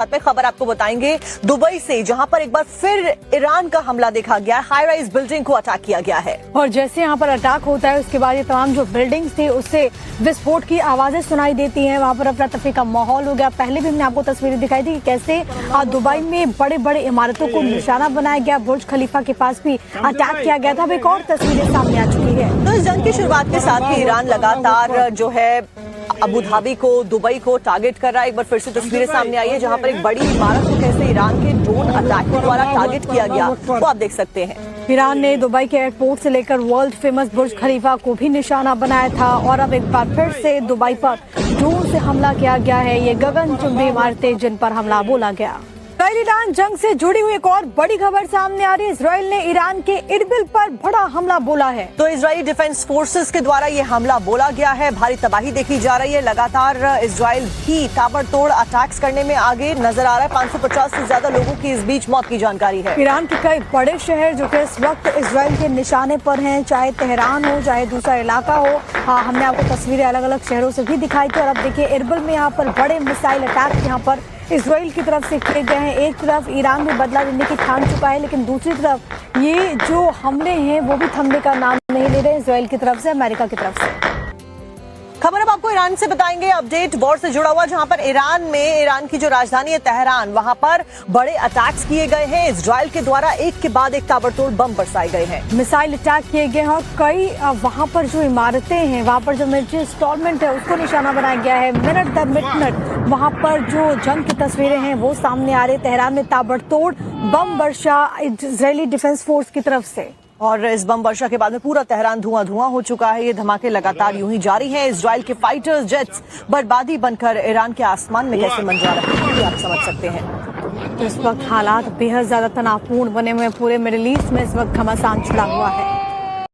साथ में खबर आपको बताएंगे दुबई से, जहां पर एक बार फिर ईरान का हमला देखा गया। हाई राइज बिल्डिंग को अटैक किया गया है और जैसे यहाँ पर अटैक होता है उसके बाद ये तमाम जो बिल्डिंग्स थी उससे विस्फोट की आवाजें सुनाई देती हैं। वहाँ पर अफरा तफरी का माहौल हो गया। पहले भी हमने आपको तस्वीरें दिखाई थी कि कैसे दुबई में बड़े बड़े इमारतों को निशाना बनाया गया। बुर्ज खलीफा के पास भी अटैक किया गया था। अब एक और तस्वीरें सामने आ चुकी है। तो इस जंग की शुरुआत के साथ ही ईरान लगातार जो है अबू धाबी को, दुबई को टारगेट कर रहा है। एक बार फिर से तस्वीरें सामने आई है जहां पर एक बड़ी इमारत को कैसे ईरान के ड्रोन अटैक के द्वारा टारगेट किया गया, वो आप देख सकते हैं। ईरान ने दुबई के एयरपोर्ट से लेकर वर्ल्ड फेमस बुर्ज खलीफा को भी निशाना बनाया था और अब एक बार फिर से दुबई पर ड्रोन से हमला किया गया है। ये गगनचुंबी इमारतें जिन पर हमला बोला गया। इजराइल ईरान जंग से जुड़ी हुई एक और बड़ी खबर सामने आ रही है। इजराइल ने ईरान के इरबिल पर बड़ा हमला बोला है। तो इजरायली डिफेंस फोर्सेस के द्वारा ये हमला बोला गया है। भारी तबाही देखी जा रही है। लगातार इजराइल भी ताबड़तोड़ अटैक्स करने में आगे नजर आ रहा है। 550 से ज्यादा लोगों की इस बीच मौत की जानकारी है। ईरान के कई बड़े शहर जो कि इस वक्त इजराइल के निशाने पर हैं, चाहे तेहरान हो चाहे दूसरा इलाका हो। हाँ, हमने आपको तस्वीरें अलग अलग शहरों से भी दिखाई थी। और अब देखिए इरबिल में यहाँ पर बड़े मिसाइल अटैक यहाँ पर इजराइल की तरफ से किए गए हैं। एक तरफ ईरान भी बदला लेने की ठान चुका है, लेकिन दूसरी तरफ ये जो हमले हैं वो भी थमने का नाम नहीं ले रहे इजराइल की तरफ से, अमेरिका की तरफ से। खबर अब आपको ईरान से बताएंगे। अपडेट वॉर से जुड़ा हुआ, जहां पर ईरान की जो राजधानी है तेहरान, वहां पर बड़े अटैक्स किए गए हैं। इजराइल के द्वारा एक के बाद एक ताबड़तोड़ बम बरसाए गए हैं, मिसाइल अटैक किए गए हैं और कई वहां पर जो इमारतें हैं, वहां पर जो मिलिट्री इंस्टॉलमेंट है उसको निशाना बनाया गया है। मिनट दर मिनट वहां पर जो जंग की तस्वीरें हैं वो सामने आ रही है। तेहरान में ताबड़तोड़ बम वर्षा इजरायली डिफेंस फोर्स की तरफ से, और इस बम वर्षा के बाद में पूरा तेहरान धुआं धुआं हो चुका है। ये धमाके लगातार यूं ही जारी हैं। इजराइल के फाइटर्स जेट्स बर्बादी बनकर ईरान के आसमान में कैसे मंडरा रहे हैं, ये आप समझ सकते हैं। तो इस वक्त हालात बेहद ज्यादा तनावपूर्ण बने हुए। पूरे मिडिल ईस्ट में इस वक्त घमासान छिड़ा हुआ है।